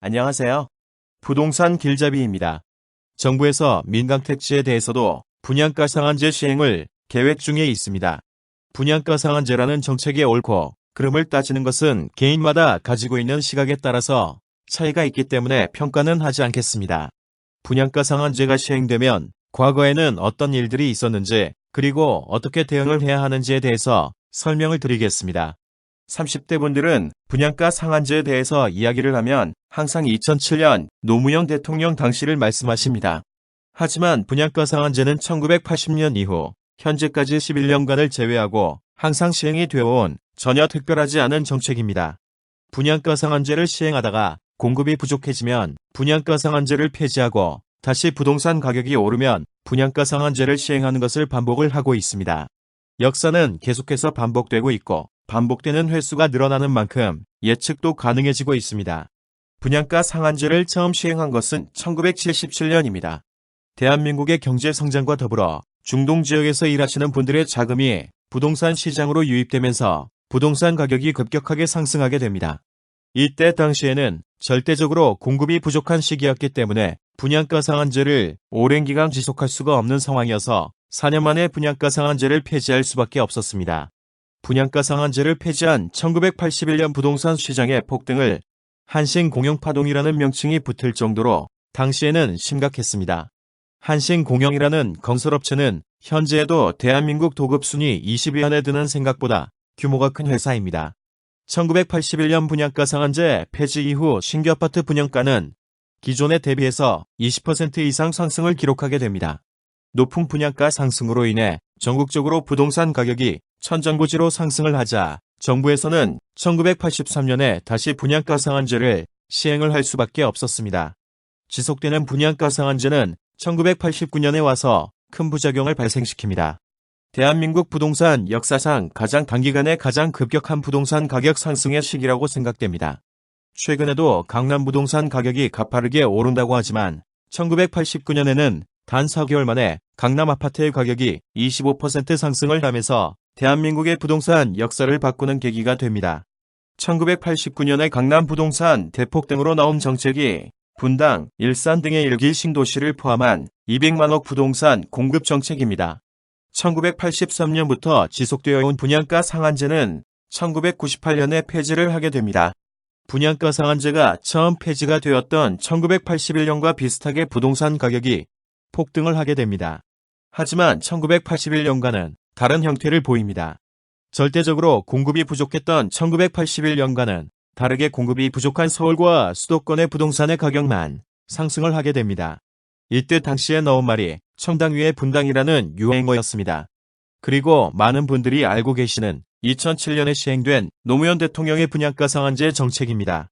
안녕하세요. 부동산 길잡이입니다. 정부에서 민간택지에 대해서도 분양가 상한제 시행을 계획 중에 있습니다. 분양가 상한제라는 정책의 옳고 그름을 따지는 것은 개인마다 가지고 있는 시각에 따라서 차이가 있기 때문에 평가는 하지 않겠습니다. 분양가 상한제가 시행되면 과거에는 어떤 일들이 있었는지 그리고 어떻게 대응을 해야 하는지에 대해서 설명을 드리겠습니다. 30대 분들은 분양가 상한제에 대해서 이야기를 하면 항상 2007년 노무현 대통령 당시를 말씀하십니다. 하지만 분양가 상한제는 1980년 이후 현재까지 11년간을 제외하고 항상 시행이 되어온 전혀 특별하지 않은 정책입니다. 분양가 상한제를 시행하다가 공급이 부족해지면 분양가 상한제를 폐지하고 다시 부동산 가격이 오르면 분양가 상한제를 시행하는 것을 반복을 하고 있습니다. 역사는 계속해서 반복되고 있고 반복되는 횟수가 늘어나는 만큼 예측도 가능해지고 있습니다. 분양가 상한제를 처음 시행한 것은 1977년입니다. 대한민국의 경제 성장과 더불어 중동 지역에서 일하시는 분들의 자금이 부동산 시장으로 유입되면서 부동산 가격이 급격하게 상승하게 됩니다. 이때 당시에는 절대적으로 공급이 부족한 시기였기 때문에 분양가 상한제를 오랜 기간 지속할 수가 없는 상황이어서 4년 만에 분양가 상한제를 폐지할 수밖에 없었습니다. 분양가 상한제를 폐지한 1981년 부동산 시장의 폭등을 한신공영파동이라는 명칭이 붙을 정도로 당시에는 심각했습니다. 한신공영이라는 건설업체는 현재에도 대한민국 도급 순위 20위 안에 드는 생각보다 규모가 큰 회사입니다. 1981년 분양가 상한제 폐지 이후 신규 아파트 분양가는 기존에 대비해서 20% 이상 상승을 기록하게 됩니다. 높은 분양가 상승으로 인해 전국적으로 부동산 가격이 천정부지로 상승을 하자 정부에서는 1983년에 다시 분양가 상한제를 시행을 할 수밖에 없었습니다. 지속되는 분양가 상한제는 1989년에 와서 큰 부작용을 발생시킵니다. 대한민국 부동산 역사상 가장 단기간에 가장 급격한 부동산 가격 상승의 시기라고 생각됩니다. 최근에도 강남 부동산 가격이 가파르게 오른다고 하지만 1989년에는 단 4개월 만에 강남 아파트의 가격이 25% 상승을 하면서 대한민국의 부동산 역사를 바꾸는 계기가 됩니다. 1989년에 강남 부동산 대폭등으로 나온 정책이 분당, 일산 등의 일기 신도시를 포함한 200만억 부동산 공급 정책입니다. 1983년부터 지속되어 온 분양가 상한제는 1998년에 폐지를 하게 됩니다. 분양가 상한제가 처음 폐지가 되었던 1981년과 비슷하게 부동산 가격이 폭등을 하게 됩니다. 하지만 1981년과는 다른 형태를 보입니다. 절대적으로 공급이 부족했던 1981년과는 다르게 공급이 부족한 서울과 수도권의 부동산의 가격만 상승을 하게 됩니다. 이때 당시에 나온 말이 청당 위에 분당이라는 유행어였습니다. 그리고 많은 분들이 알고 계시는 2007년에 시행된 노무현 대통령의 분양가 상한제 정책입니다.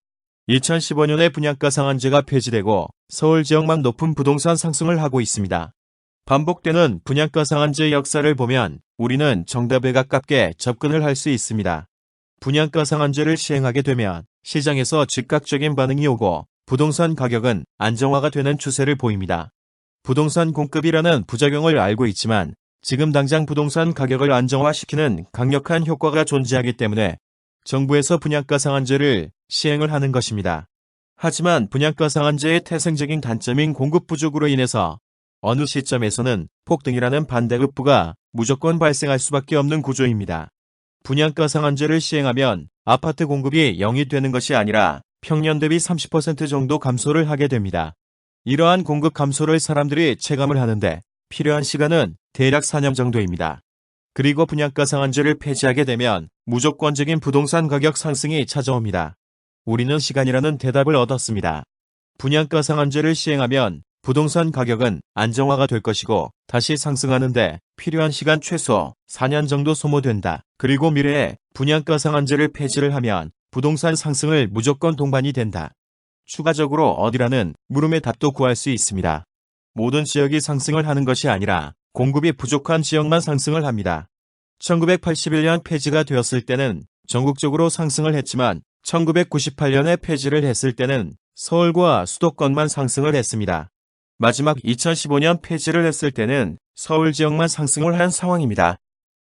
2015년에 분양가 상한제가 폐지되고 서울 지역만 높은 부동산 상승을 하고 있습니다. 반복되는 분양가 상한제 역사를 보면 우리는 정답에 가깝게 접근을 할 수 있습니다. 분양가 상한제를 시행하게 되면 시장에서 즉각적인 반응이 오고 부동산 가격은 안정화가 되는 추세를 보입니다. 부동산 공급이라는 부작용을 알고 있지만 지금 당장 부동산 가격을 안정화시키는 강력한 효과가 존재하기 때문에 정부에서 분양가 상한제를 시행을 하는 것입니다. 하지만 분양가 상한제의 태생적인 단점인 공급 부족으로 인해서 어느 시점에서는 폭등이라는 반대급부가 무조건 발생할 수밖에 없는 구조입니다. 분양가 상한제를 시행하면 아파트 공급이 0이 되는 것이 아니라 평년 대비 30% 정도 감소를 하게 됩니다. 이러한 공급 감소를 사람들이 체감을 하는데 필요한 시간은 대략 4년 정도입니다. 그리고 분양가 상한제를 폐지하게 되면 무조건적인 부동산 가격 상승이 찾아옵니다. 우리는 시간이라는 대답을 얻었습니다. 분양가 상한제를 시행하면 부동산 가격은 안정화가 될 것이고 다시 상승하는데 필요한 시간 최소 4년 정도 소모된다. 그리고 미래에 분양가 상한제를 폐지를 하면 부동산 상승을 무조건 동반이 된다. 추가적으로 어디라는 물음의 답도 구할 수 있습니다. 모든 지역이 상승을 하는 것이 아니라 공급이 부족한 지역만 상승을 합니다. 1981년 폐지가 되었을 때는 전국적으로 상승을 했지만 1998년에 폐지를 했을 때는 서울과 수도권만 상승을 했습니다. 마지막 2015년 폐지를 했을 때는 서울 지역만 상승을 한 상황입니다.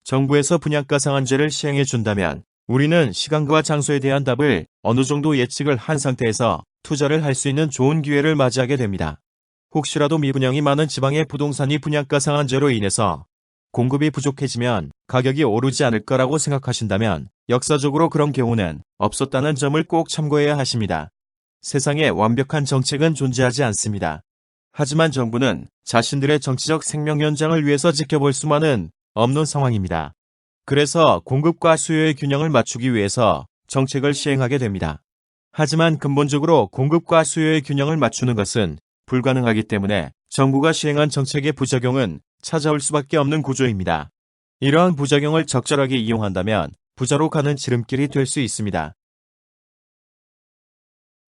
정부에서 분양가 상한제를 시행해 준다면 우리는 시간과 장소에 대한 답을 어느 정도 예측을 한 상태에서 투자를 할 수 있는 좋은 기회를 맞이하게 됩니다. 혹시라도 미분양이 많은 지방의 부동산이 분양가 상한제로 인해서 공급이 부족해지면 가격이 오르지 않을 거라고 생각하신다면 역사적으로 그런 경우는 없었다는 점을 꼭 참고해야 하십니다. 세상에 완벽한 정책은 존재하지 않습니다. 하지만 정부는 자신들의 정치적 생명 연장을 위해서 지켜볼 수만은 없는 상황입니다. 그래서 공급과 수요의 균형을 맞추기 위해서 정책을 시행하게 됩니다. 하지만 근본적으로 공급과 수요의 균형을 맞추는 것은 불가능하기 때문에 정부가 시행한 정책의 부작용은 찾아올 수밖에 없는 구조입니다. 이러한 부작용을 적절하게 이용한다면 부자로 가는 지름길이 될 수 있습니다.